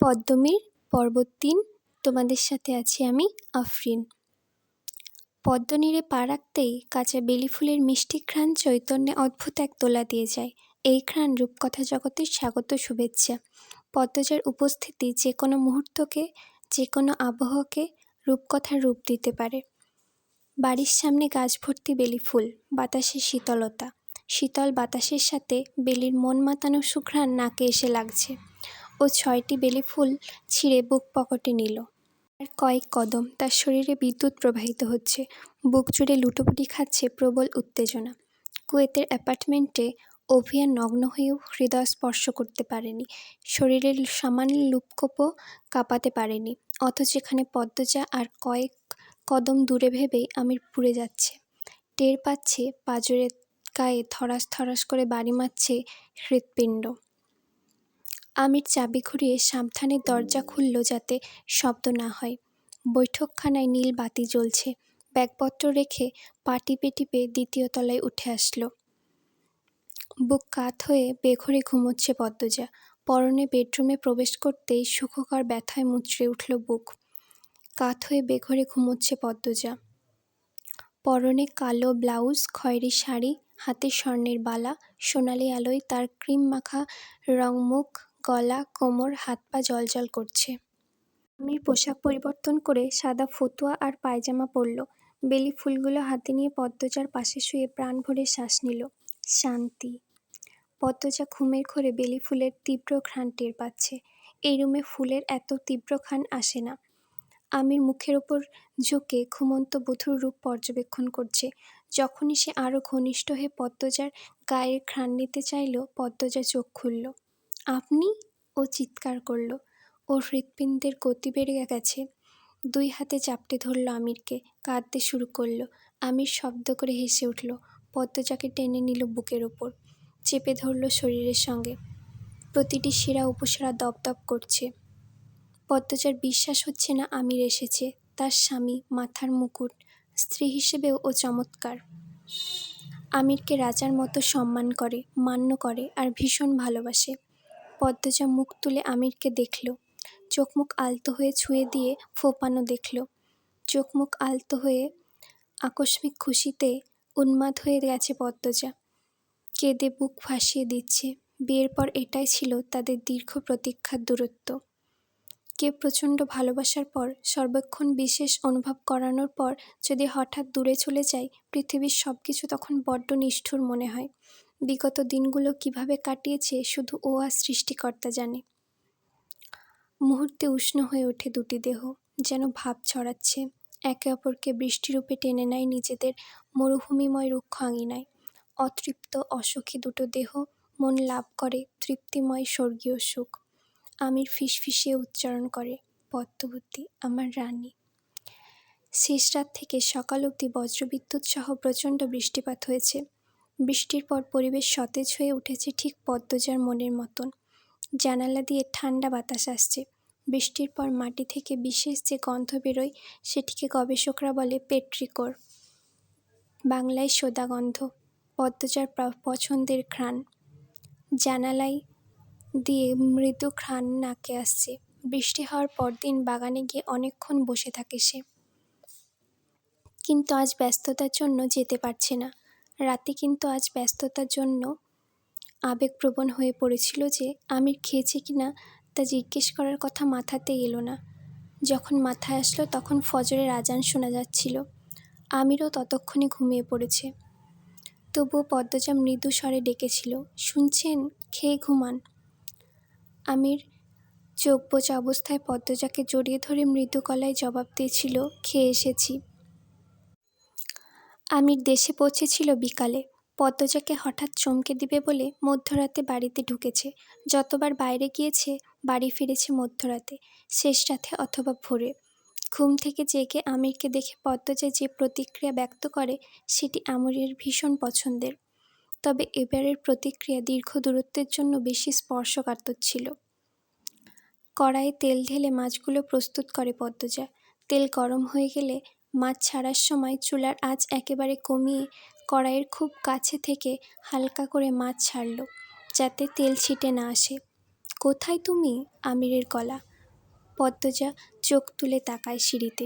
পদ্মমীর পর্ব ৩। তোমাদের সাথে আছি আমি আফরিন। পদ্মনীরে পা রাখতেই কাঁচা বেলি ফুলের মিষ্টি ঘ্রাণ চৈতন্যে অদ্ভুত এক দোলা দিয়ে যায়। এই ঘ্রাণ রূপকথা জগতের স্বাগত শুভেচ্ছা। পদ্মজার উপস্থিতি যে কোনো মুহূর্তকে, যে কোনো আবহাওয়াকে রূপকথার রূপ দিতে পারে। বাড়ির সামনে গাছ ভর্তি বেলি ফুল, বাতাসের শীতলতা, শীতল বাতাসের সাথে বেলির মন মাতানো সুঘ্রাণ নাকে এসে লাগছে। ও ৬টি বেলি ফুল ছিঁড়ে বুক পকেটে নিল। আর কয়েক কদম তার শরীরে বিদ্যুৎ প্রবাহিত হচ্ছে, বুক জুড়ে লুটোপুটি খাচ্ছে প্রবল উত্তেজনা। কুয়েতের অ্যাপার্টমেন্টে অভিয়া নগ্ন হয়েও হৃদয় স্পর্শ করতে পারেনি, শরীরের সামান্য লুপকোপও কাঁপাতে পারেনি। অথচ এখানে পদ্মজা আর কয়েক কদম দূরে ভেবেই আমির পুড়ে যাচ্ছে। টের পাচ্ছে পাঁজরের গায়ে থরাস থরাস করে বাড়ি মারছে হৃৎপিণ্ড। আমির চাবি ঘুরিয়ে সাবধানে দরজা খুলল যাতে শব্দ না হয়। বৈঠকখানায় নীল বাতি জ্বলছে। ব্যাগপত্র রেখে পা টিপে টিপে দ্বিতীয় তলায় উঠে আসলো। বুক কাত হয়ে বেঘোরে ঘুমোচ্ছে পদ্মজা। পরনে বেডরুমে প্রবেশ করতেই সুখকর ব্যথায় মুচড়ে উঠল বুক। কাত হয়ে বেঘোরে ঘুমোচ্ছে পদ্মজা। পরনে কালো ব্লাউজ, খয়েরি শাড়ি, হাতে স্বর্ণের বালা, সোনালি আলোয় তার ক্রিম মাখা রংমুখ, গলা, কোমর, হাত পা জ্বলজ্বল করছে। আমির পোশাক পরিবর্তন করে সাদা ফতুয়া আর পায়জামা পরল। বেলি ফুলগুলো হাতে নিয়ে পদ্মজার পাশে শুয়ে প্রাণ ভরে শ্বাস নিল। শান্তি। পদ্মজা ঘুমের ঘোরে বেলি ফুলের তীব্র ঘ্রাণ টের পাচ্ছে। এই রুমে ফুলের এত তীব্র ঘ্রাণ আসে না। আমির মুখের ওপর ঝুঁকে ঘুমন্ত বধূর রূপ পর্যবেক্ষণ করছে। যখনই সে আরও ঘনিষ্ঠ হয়ে পদ্মজার গায়ের ঘ্রাণ নিতে চাইল, পদ্মজা চোখ খুলল। আপনি? ও চিৎকার করল। ওর হৃৎপিণ্ডের গতি বেড়ে গেছে। 2 হাতে চাপটে ধরল আমিরকে, কাঁদতে শুরু করল। আমির শব্দ করে হেসে উঠল। পদ্মজাকে টেনে নিল বুকের ওপর, চেপে ধরল শরীরের সঙ্গে। প্রতিটি শিরা উপশিরা দপদপ করছে। পদ্মজার বিশ্বাস হচ্ছে না আমির এসেছে। তার স্বামী, মাথার মুকুট, স্ত্রী হিসেবেও ও চমৎকার। আমিরকে রাজার মতো সম্মান করে, মান্য করে আর ভীষণ ভালোবাসে। পদ্মজা মুখ তুলে আমিরকে দেখল। চোখ মুখ আলতো হয়ে ছুঁয়ে দিয়ে ফোঁপানো দেখল। চোখ মুখ আলতো হয়ে আকস্মিক খুশিতে উন্মাদ হয়ে গেছে পদ্মজা। কেঁদে বুক ভাসিয়ে দিচ্ছে। বিয়ের পর এটাই ছিল তাদের দীর্ঘ প্রতীক্ষার দূরত্ব। কে প্রচণ্ড ভালোবাসার পর, সর্বক্ষণ বিশেষ অনুভব করানোর পর যদি হঠাৎ দূরে চলে যায়, পৃথিবীর সব কিছু তখন বড্ড নিষ্ঠুর মনে হয়। বিগত দিনগুলো কিভাবে কাটিয়েছে শুধু ও আর সৃষ্টিকর্তা জানে। মুহূর্তে উষ্ণ হয়ে ওঠে দুটি দেহ, যেন ভাব ছড়াচ্ছে। একে অপরকে বৃষ্টিরূপে টেনে নেয় নিজেদের মরুভূমিময় রুক্ষ আঙিনায়। অতৃপ্ত অসুখী দুটো দেহ মন লাভ করে তৃপ্তিময় স্বর্গীয় সুখ। আমির ফিসফিসিয়ে উচ্চারণ করে, পদ্মবতী আমার রানী। শেষ রাত থেকে সকাল অবধি বজ্রবিদ্যুৎ সহ প্রচণ্ড বৃষ্টিপাত হয়েছে। বৃষ্টির পর পরিবেশ সতেজ হয়ে উঠেছে ঠিক পদ্মজার মনের মতন। জানালা দিয়ে ঠান্ডা বাতাস আসছে। বৃষ্টির পর মাটি থেকে বিশেষ যে গন্ধ বেরোয় সেটিকে গবেষকরা বলে পেট্রিকোর, বাংলায় সোদা গন্ধ। পদ্মজার পছন্দের ঘ্রাণ। জানালায় দিয়ে মৃদু ঘ্রাণ নাকে আসছে। বৃষ্টি হওয়ার পরদিন বাগানে গিয়ে অনেকক্ষণ বসে থাকে সে, কিন্তু আজ ব্যস্ততার জন্য যেতে পারছে না। রাতে কিন্তু আজ ব্যস্ততার জন্য আবেগপ্রবণ হয়ে পড়েছিল যে আমির খেয়েছে কিনা তা জিজ্ঞেস করার কথা মাথাতেই এলো না। যখন মাথায় আসলো তখন ফজরের আজান শোনা যাচ্ছিল। আমিরও ততক্ষণে ঘুমিয়ে পড়েছে। তবুও পদ্মজা মৃদু স্বরে ডেকেছিল, শুনছেন, খেয়ে ঘুমান। আমির চোখ বোঝা অবস্থায় পদ্মজাকে জড়িয়ে ধরে মৃদু গলায় জবাব দিয়েছিল, খেয়ে এসেছি। আমির দেশে পৌঁছেছিল বিকালে। পদ্মজাকে হঠাৎ চমকে দিবে বলে মধ্যরাতে বাড়িতে ঢুকেছে। যতবার বাইরে গিয়েছে বাড়ি ফিরেছে মধ্যরাতে, শেষ রাতে অথবা ভোরে। ঘুম থেকে জেগে আমিরকে দেখে পদ্মজা যে প্রতিক্রিয়া ব্যক্ত করে সেটি আমিরের ভীষণ পছন্দের। তবে এবারের প্রতিক্রিয়া দীর্ঘ দূরত্বের জন্য বেশি স্পর্শকাতর ছিল। কড়াইয়ে তেল ঢেলে মাছগুলো প্রস্তুত করে পদ্মজা। তেল গরম হয়ে গেলে মাছ ছাড়ার সময় চুলার আঁচ একেবারে কমিয়ে কড়াইয়ের খুব কাছে থেকে হালকা করে মাছ ছাড়ল, যাতে তেল ছিটে না আসে। কোথায় তুমি? আমিরের গলা। পদ্মজা চোখ তুলে তাকায় সিঁড়িতে।